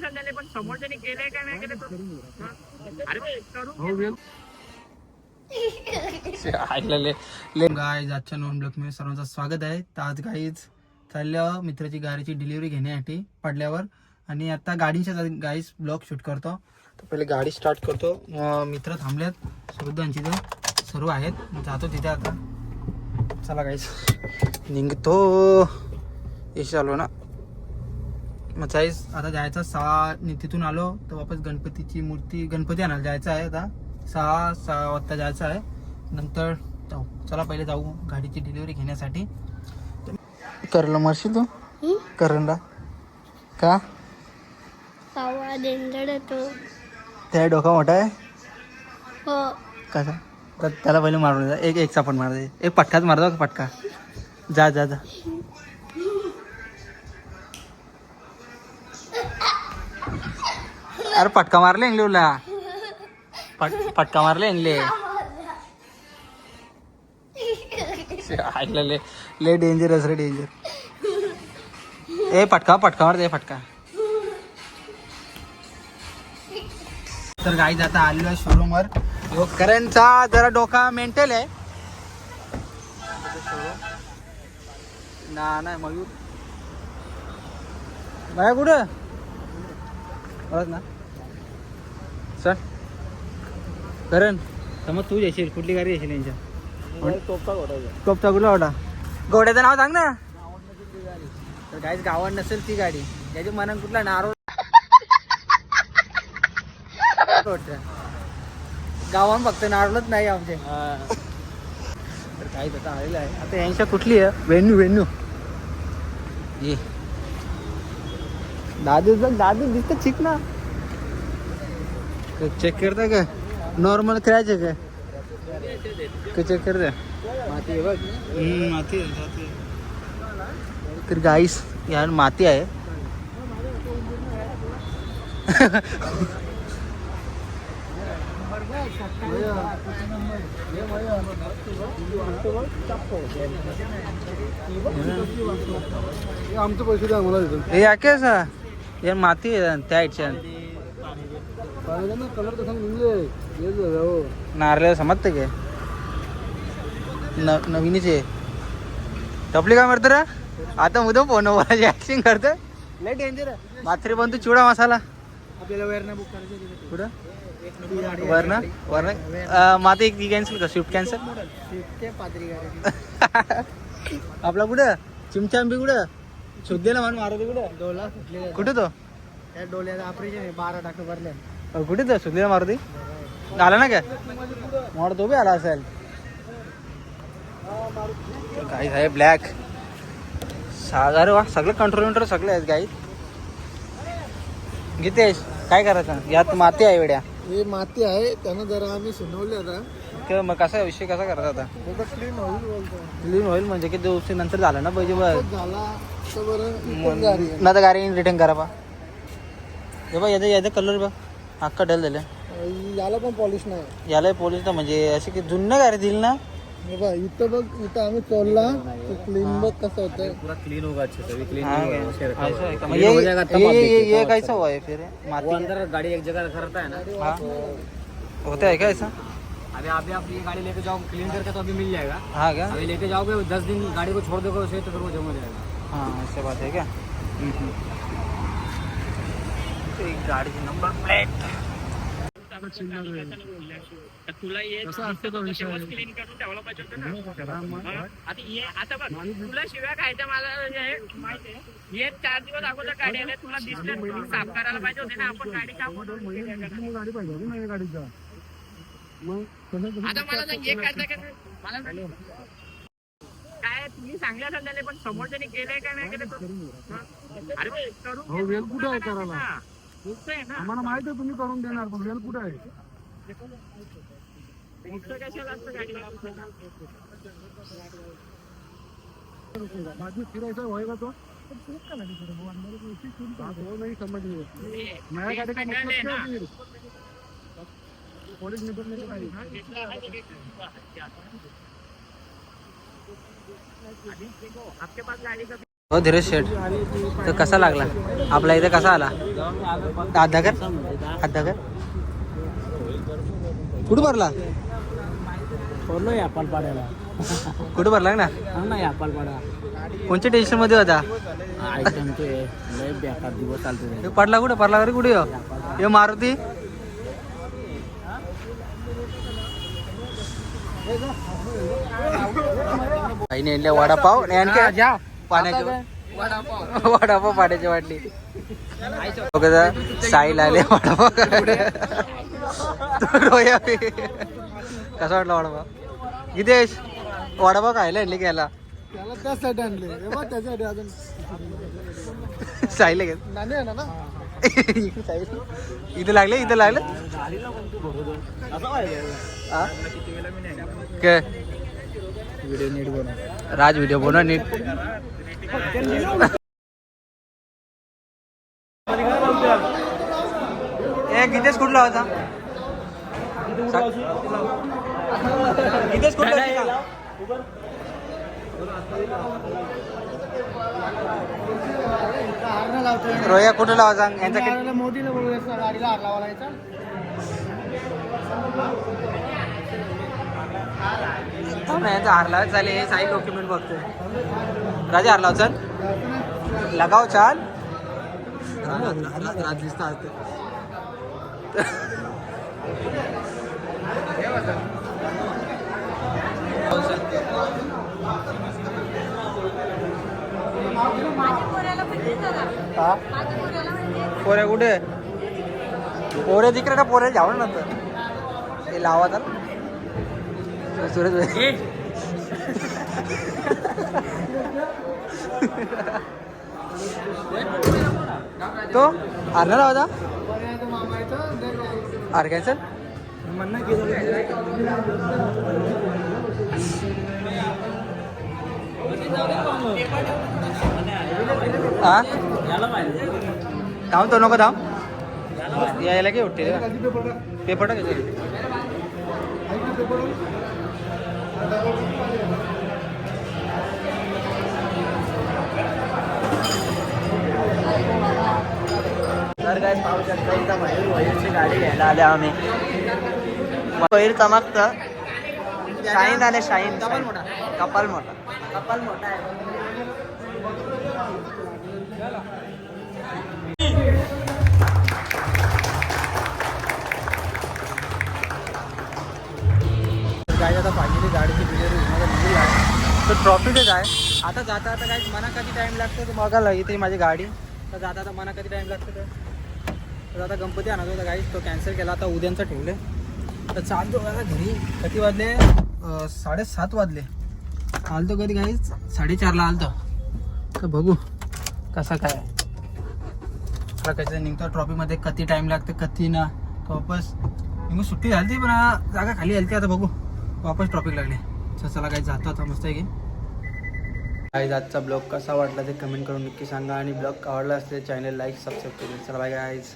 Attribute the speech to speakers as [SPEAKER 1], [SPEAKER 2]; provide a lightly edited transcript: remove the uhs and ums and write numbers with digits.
[SPEAKER 1] चांगल्या झाले पण समोरच्याने केलंय का नाही केलं अरे करू
[SPEAKER 2] गाईज आजच्या नवीन ब्लॉग मध्ये सर्वांचं स्वागत आहे. तर आज गाईज चालल्या मित्राची गाडीची डिलिव्हरी घेण्यासाठी पडल्यावर आणि आता गाडीच्या गाईज ब्लॉग शूट करतो. तर पहिले गाडी स्टार्ट करतो. मित्र थांबल्यात सुरुद्धांची तर सर्व आहेत. जातो तिथे आता. चला गाईज निघतो. यश आलो ना मग जाईस आता जायचं 6 तिथून आलो तर वापस गणपतीची मूर्ती गणपती आणायला जायचं आहे. आता 6 वाजता जायचं आहे. नंतर जाऊ. चला पहिले जाऊ गाडीची डिलिव्हरी घेण्यासाठी. करला मरशील तू करणला का
[SPEAKER 3] डेंजर येतो
[SPEAKER 2] त्या डोका मोठा आहे
[SPEAKER 3] हो
[SPEAKER 2] कसा तर त्याला पहिले मारून द्या. एक चापण मार दे. एक पटकाच मार दो पटका. जा जा जा अरे पटका मारले इंगले उला पटका मारले इंगले ऐकलं ले डेंजरस रे डेंजर. ए पटका मार दे फटका. तर गाईज आता आलो आहे शोरूमवर. करणचा जरा डोका मेंटल आहे ना. नाही मयूर बाया कुठं बरं ना सर करण समज तू येशील कुठली गाडी येशील यांच्या टोपचा कुठला होता गोड्याचं नाव सांग ना. तर गाईज गावात नसेल ती गाडी त्याच्या मनात कुठला नारो गावात फक्त नारळच नाही आमचे. तर काहीच आता आलेलं आहे. आता यांच्या कुठली आहे वेन्यू ये दादू दिसत चिक ना. चेक करता का नॉर्मल क्रॅच आहे का चेक करता माती आहे बघ. माती आहे. तर गाईस यार माती आहे.
[SPEAKER 4] आमचे पैसे द्या मला
[SPEAKER 2] हे याकेसा यार माती आहे त्या इच्छा
[SPEAKER 4] कलर तसा निघले
[SPEAKER 2] नारळ समजते काय नवीनच आहे. टपली काय मारत रे आता मुदम फोन ऍक्टिंग करतोय. लय डेंजर आहे. माथेरी बनतो चिवडा मसाला
[SPEAKER 4] आपल्याला वेअरना बुक करायचं
[SPEAKER 2] कुठं वरना माते एक कॅन्सल कर स्विफ्ट कॅन्सल. आपला कुठं चिमचांबी कुठं शोधलेला म्हणून मारुती कुठं
[SPEAKER 4] डोला
[SPEAKER 2] कुठं तो
[SPEAKER 4] त्या डोल्याचं ऑपरेशन आहे 12 टाके भरले.
[SPEAKER 2] कुठे तो शोधलेला मारुती आला ना काय मोड तो बी आला असेल. काही आहे ब्लॅक सागर वा सगळे कंट्रोल सगळे आहेत गाई. गीतेश काय करायचं यात माती आहे वेड्या.
[SPEAKER 4] हे माती आहे त्यानं जरा आम्ही सुनवले आता.
[SPEAKER 2] मग कसा विषय कसा करायचा आता
[SPEAKER 4] क्लीन होईल बोलतो.
[SPEAKER 2] क्लीन होईल म्हणजे किती दिवस नंतर झालं ना पाहिजे बस
[SPEAKER 4] झाला तर बरं
[SPEAKER 2] ना तर गाडी रिटर्न करा बा. हे बा याचा कलर बा अख्खा डल झालं.
[SPEAKER 4] याला पण पॉलिश नाही.
[SPEAKER 2] याला पोलीस ना म्हणजे अशी की जुन्न गाडी दिली ना.
[SPEAKER 4] हे बघ इथं बघ इथं आम्ही चोरला क्लीन बघ कसं होतं.
[SPEAKER 1] पूरा क्लीन होगा अच्छे से क्लीन
[SPEAKER 2] ये कैसा हुआ है फिर
[SPEAKER 1] वो अंदर गाड़ी एक जगह रखा रहता है ना.
[SPEAKER 2] हाँ होता है क्या ऐसा.
[SPEAKER 1] अभी आप ये गाड़ी लेके जाओ क्लीन करके तो अभी मिल जाएगा.
[SPEAKER 2] हाँ क्या
[SPEAKER 1] अभी लेके जाओगे 10 दिन गाड़ी को छोड़ दोगे उसे तो फिर वो जम हो जाएगा.
[SPEAKER 2] हाँ ऐसा बात है क्या. गाडीची नंबर प्लेट
[SPEAKER 1] तुला क्लीन करून ठेवला पाहिजे होतं ना. आता बघ तुला शिव्या खायच्या मला माहिती आहे. हे 4 दिवस अगोदर गाडी आल्या तुला दिसलं साफ करायला पाहिजे होते ना. आपण गाडी
[SPEAKER 4] गाडी पाहिजे ना गाडीचा मग
[SPEAKER 1] आता मला सांग एक करता का मला काय तुम्ही चांगल्या झाले पण समोरच्याने केलंय का नाही केलं. अरे करून
[SPEAKER 4] वेल कुठं आहे करायला.
[SPEAKER 1] ना
[SPEAKER 4] आम्हाला माहिती आहे तुम्ही करून देणार पण वेल कुठं आहे.
[SPEAKER 1] कशाला असतं गाडीला
[SPEAKER 4] माझी फिरायचा होय का तो नाही समजली माझ्या गाडी पोलीस निबंध
[SPEAKER 1] आपके पास गाड़ी का
[SPEAKER 2] हो धीरज शेठ, तर कसा लागला आपला इथे, कसा आला? आधा कर कुठं भरला? कुठं भरला ना? कोणत्या टेन्शन मध्ये होता? पडला कुठे? पडला घरी कुठे? हे मारुती नाही वडापाव पाण्याची वडापाव पाण्याची वाटली. साईल आले वडापाव. कसा वाटला वडापाव? गिदेश वडापाव खायला आणले घ्यायला
[SPEAKER 4] त्याला त्यासाठी आणले त्याच्यासाठी अजून
[SPEAKER 2] साईला घेत
[SPEAKER 4] नाणे आहे ना.
[SPEAKER 2] इथं लागले काय
[SPEAKER 4] व्हिडिओ नीट बनव.
[SPEAKER 2] राज व्हिडिओ बनव नीट. गितेश कुठला होता? गितेश कुठला? रोया कुठे लावा सांग यांचा?
[SPEAKER 4] मोदीला बोलूया गाडीला हार लावा लागायचा.
[SPEAKER 2] यांचा हारला चालेल. हे साई डॉक्युमेंट बघतोय. राजा हारला चल लगाव चाल. राज दिसता पोऱ्या कुठे? पोऱ्या तिकडे ना, पोऱ्या जाऊ ना तर हे लावा तर सुरेश भाई. तो हारणार होता. हार कॅन्सल हा धाव तो नको धाव यायला काय उठते पेपर टाकायचं. तर काय पाहू शकता इथं मयूरची गाडी घ्यायला आले आम्ही. मयूर चमकत शाईन आले. शाईन कपाल मोठा आहे. काय आता फायनली गाडीची डिलिव्हरी होण्याचा आहे. तर ट्रॉफिकच आहे. आता जाता काय मना कधी टाईम लागतो तर बघायला इथे माझी गाडी. तर जाता मना कधी टाईम लागतो तर आता गणपती आणत होता गाईच, तो कॅन्सल केला. आता उद्यांचा ठेवले. तर चालतो बघा घरी. किती वाजले? 7:30 वाजले. आलतो कधी गाईच 4:30ला आलतो. तर बघू कसा काय कसं निघतो ट्रॉफीमध्ये. कधी टाईम लागते कधी ना. वापस मग सुट्टी झाली ती पण जागा खाली आली. आता बघू वापस ट्रॉफिक लागले. चला काही जातो आता मस्त आहे की. गाईज आजचा ब्लॉग कसा वाटला ते कमेंट करून नक्की सांगा. आणि ब्लॉग आवडला असले चॅनल लाईक सबस्क्राईब करून. चला बाय गाईज.